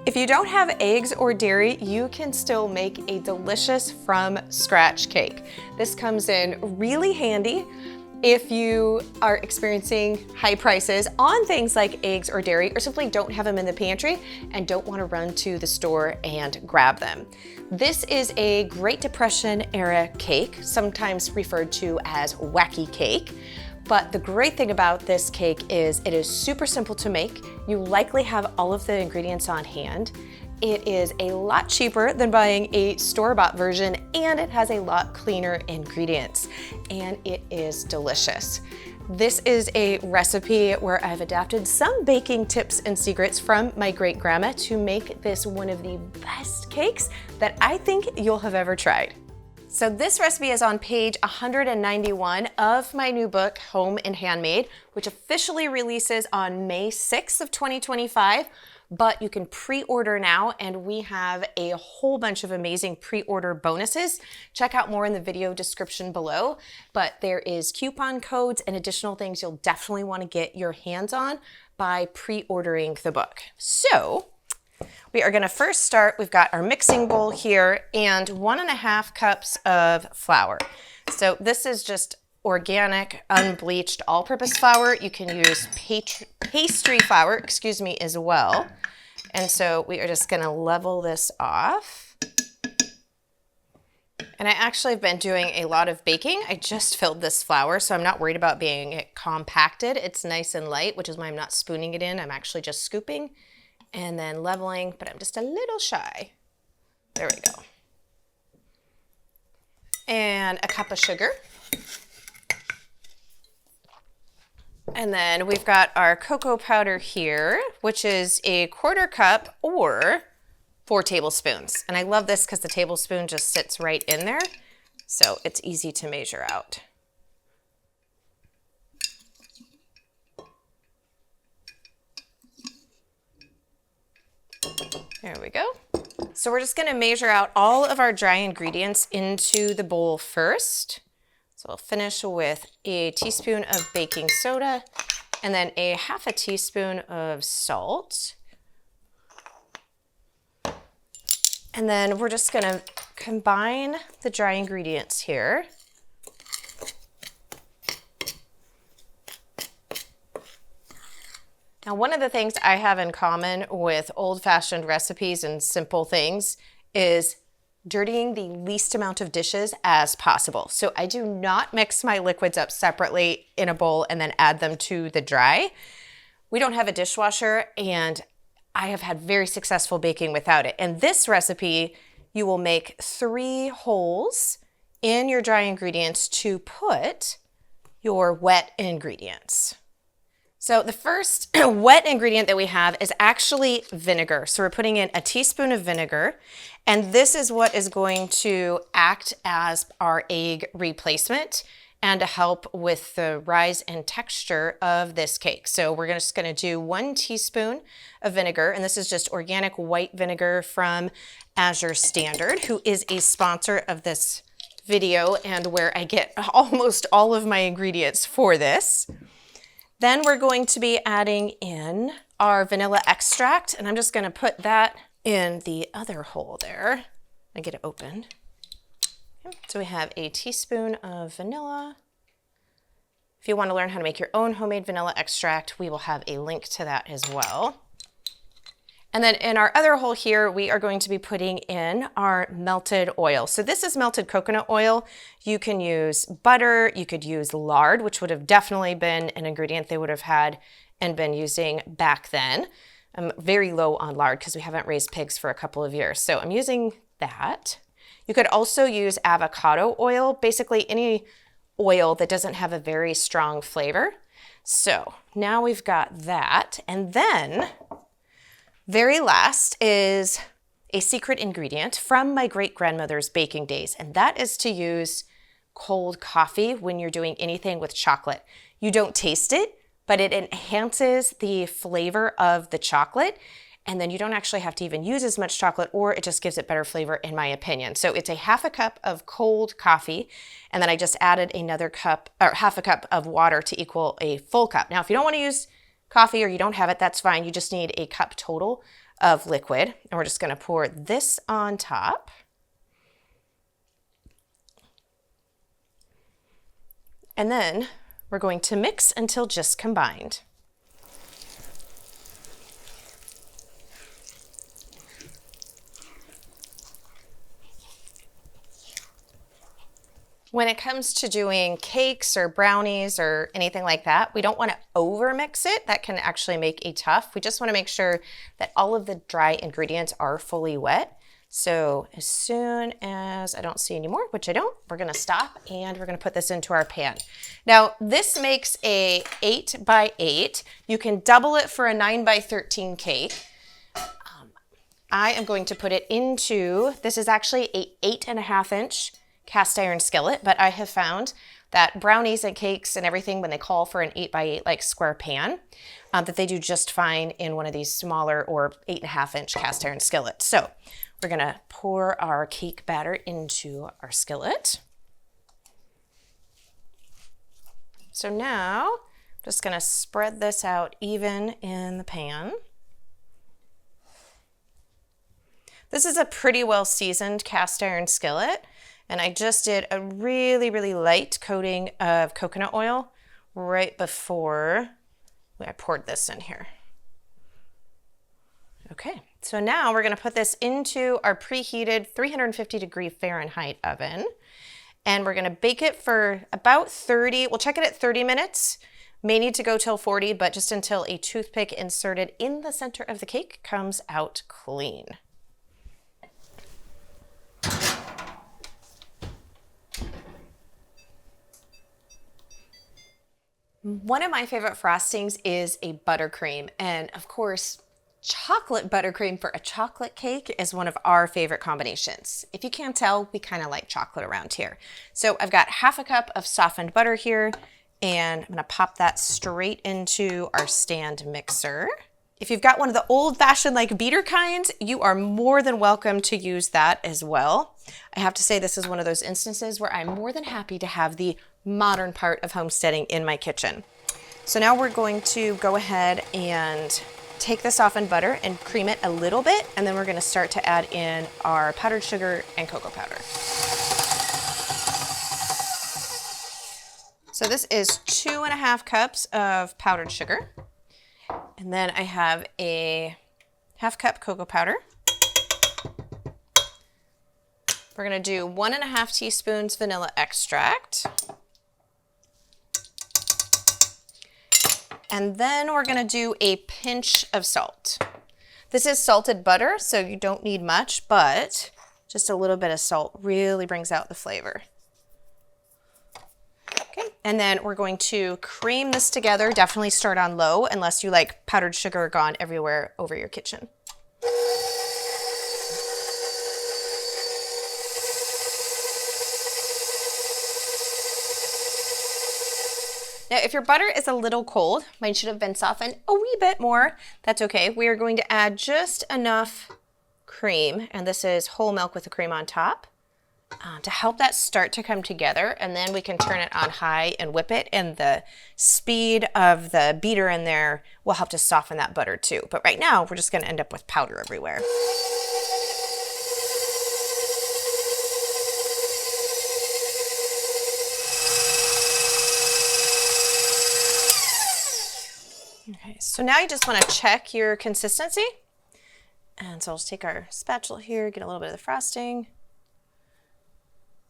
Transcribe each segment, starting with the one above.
If you don't have eggs or dairy, you can still make a delicious from scratch cake. This comes in really handy if you are experiencing high prices on things like eggs or dairy, or simply don't have them in the pantry and don't want to run to the store and grab them. This is a Great Depression era cake, sometimes referred to as Wacky Cake. But the great thing about this cake is it is super simple to make. You likely have all of the ingredients on hand. It is a lot cheaper than buying a store-bought version, and it has a lot cleaner ingredients, and it is delicious. This is a recipe where I've adapted some baking tips and secrets from my great-grandma to make this one of the best cakes that I think you'll have ever tried. So this recipe is on page 191 of my new book, Home and Handmade, which officially releases on May 6th of 2025. But you can pre-order now, and we have a whole bunch of amazing pre-order bonuses. Check out more in the video description below, but there is coupon codes and additional things you'll definitely want to get your hands on by pre-ordering the book. So we are going to first start, we've got our mixing bowl here and 1.5 cups of flour. So this is just organic, unbleached, all-purpose flour. You can use pastry flour, as well. And so we are just going to level this off. And I actually have been doing a lot of baking. I just filled this flour, so I'm not worried about being compacted. It's nice and light, which is why I'm not spooning it in. I'm actually just scooping and then leveling, but I'm just a little shy. There we go. And a cup of sugar. And then we've got our cocoa powder here, which is a 1/4 cup or 4 tablespoons. And I love this because the tablespoon just sits right in there, so it's easy to measure out. There we go. So we're just going to measure out all of our dry ingredients into the bowl first. So we'll finish with a teaspoon of baking soda and then a 1/2 teaspoon of salt. And then we're just going to combine the dry ingredients here. Now, one of the things I have in common with old-fashioned recipes and simple things is dirtying the least amount of dishes as possible. So I do not mix my liquids up separately in a bowl and then add them to the dry. We don't have a dishwasher, and I have had very successful baking without it. In this recipe, you will make 3 holes in your dry ingredients to put your wet ingredients. So the first wet ingredient that we have is actually vinegar. So we're putting in a teaspoon of vinegar, and this is what is going to act as our egg replacement and to help with the rise in texture of this cake. So we're just going to do 1 teaspoon of vinegar, and this is just organic white vinegar from Azure Standard, who is a sponsor of this video and where I get almost all of my ingredients for this. Then we're going to be adding in our vanilla extract, and I'm just going to put that in the other hole there and get it opened. Okay. So we have a teaspoon of vanilla. If you want to learn how to make your own homemade vanilla extract, we will have a link to that as well. And then in our other hole here, we are going to be putting in our melted oil. So this is melted coconut oil. You can use butter, you could use lard, which would have definitely been an ingredient they would have had and been using back then. I'm very low on lard because we haven't raised pigs for a couple of years. So I'm using that. You could also use avocado oil, basically any oil that doesn't have a very strong flavor. So now we've got that. And then very last is a secret ingredient from my great-grandmother's baking days, and that is to use cold coffee when you're doing anything with chocolate. You don't taste it, but it enhances the flavor of the chocolate, and then you don't actually have to even use as much chocolate, or it just gives it better flavor in my opinion. So it's a 1/2 cup of cold coffee, and then I just added another cup or 1/2 cup of water to equal a full cup. Now, if you don't want to use coffee or you don't have it, that's fine. You just need a cup total of liquid, and we're just gonna pour this on top. And then we're going to mix until just combined. When it comes to doing cakes or brownies or anything like that, we don't want to over mix it. That can actually make it tough. We just want to make sure that all of the dry ingredients are fully wet. So as soon as I don't see any more, which I don't, we're going to stop and we're going to put this into our pan. Now this makes a 8 by 8. You can double it for a 9 by 13 cake. I am going to put it into, this is actually a 8.5 inch cast iron skillet, but I have found that brownies and cakes and everything, when they call for an 8 by 8 like square pan, that they do just fine in one of these smaller or 8.5 inch cast iron skillets. So we're gonna pour our cake batter into our skillet. So now I'm just gonna spread this out even in the pan. This is a pretty well seasoned cast iron skillet. And I just did a really, really light coating of coconut oil right before I poured this in here. Okay, so now we're gonna put this into our preheated 350 degree Fahrenheit oven. And we're gonna bake it for about 30, we'll check it at 30 minutes. May need to go till 40, but just until a toothpick inserted in the center of the cake comes out clean. One of my favorite frostings is a buttercream, and of course, chocolate buttercream for a chocolate cake is one of our favorite combinations. If you can't tell, we kind of like chocolate around here. So I've got half a cup of softened butter here, and I'm gonna pop that straight into our stand mixer. If you've got one of the old-fashioned like beater kinds, you are more than welcome to use that as well. I have to say this is one of those instances where I'm more than happy to have the modern part of homesteading in my kitchen. So now we're going to go ahead and take the softened butter and cream it a little bit, and then we're gonna start to add in our powdered sugar and cocoa powder. So this is 2.5 cups of powdered sugar. And then I have a half cup cocoa powder. We're gonna do 1.5 teaspoons vanilla extract. And then we're gonna do a pinch of salt. This is salted butter, so you don't need much, but just a little bit of salt really brings out the flavor. Okay, and then we're going to cream this together. Definitely start on low unless you like powdered sugar gone everywhere over your kitchen. Now, if your butter is a little cold, mine should have been softened a wee bit more. That's okay. We are going to add just enough cream, and this is whole milk with the cream on top, to help that start to come together, and then we can turn it on high and whip it, and the speed of the beater in there will help to soften that butter too. But right now, we're just gonna end up with powder everywhere. Okay, so now you just want to check your consistency. And so I'll just take our spatula here, get a little bit of the frosting,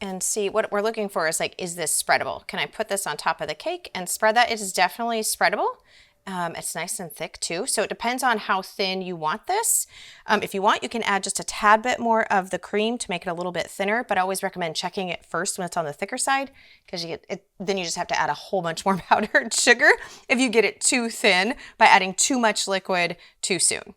and see what we're looking for is like, is this spreadable? Can I put this on top of the cake and spread that? It is definitely spreadable. It's nice and thick too. So it depends on how thin you want this. If you want, you can add just a tad bit more of the cream to make it a little bit thinner, but I always recommend checking it first when it's on the thicker side, because you get it, then you just have to add a whole bunch more powdered sugar if you get it too thin by adding too much liquid too soon.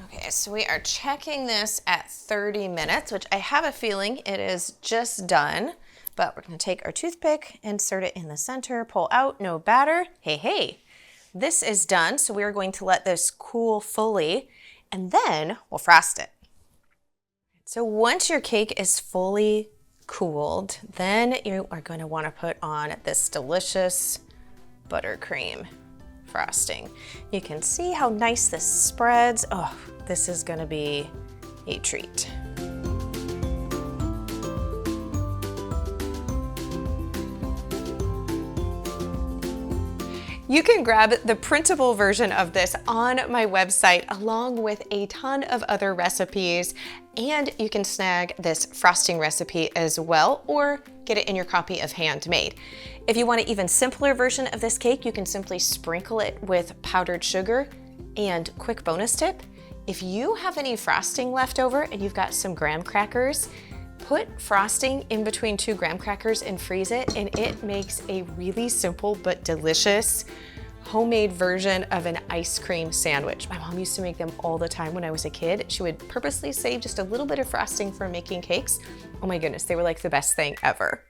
Okay, so we are checking this at 30 minutes, which I have a feeling it is just done, but we're gonna take our toothpick, insert it in the center, pull out, no batter. Hey, hey. This is done, so we are going to let this cool fully, and then we'll frost it. So once your cake is fully cooled, then you are going to want to put on this delicious buttercream frosting. You can see how nice this spreads. Oh, this is gonna be a treat. You can grab the printable version of this on my website along with a ton of other recipes, and you can snag this frosting recipe as well or get it in your copy of Handmade. If you want an even simpler version of this cake, you can simply sprinkle it with powdered sugar. And quick bonus tip, if you have any frosting left over and you've got some graham crackers, put frosting in between 2 graham crackers and freeze it, and it makes a really simple but delicious homemade version of an ice cream sandwich. My mom used to make them all the time when I was a kid. She would purposely save just a little bit of frosting for making cakes. Oh my goodness, they were like the best thing ever.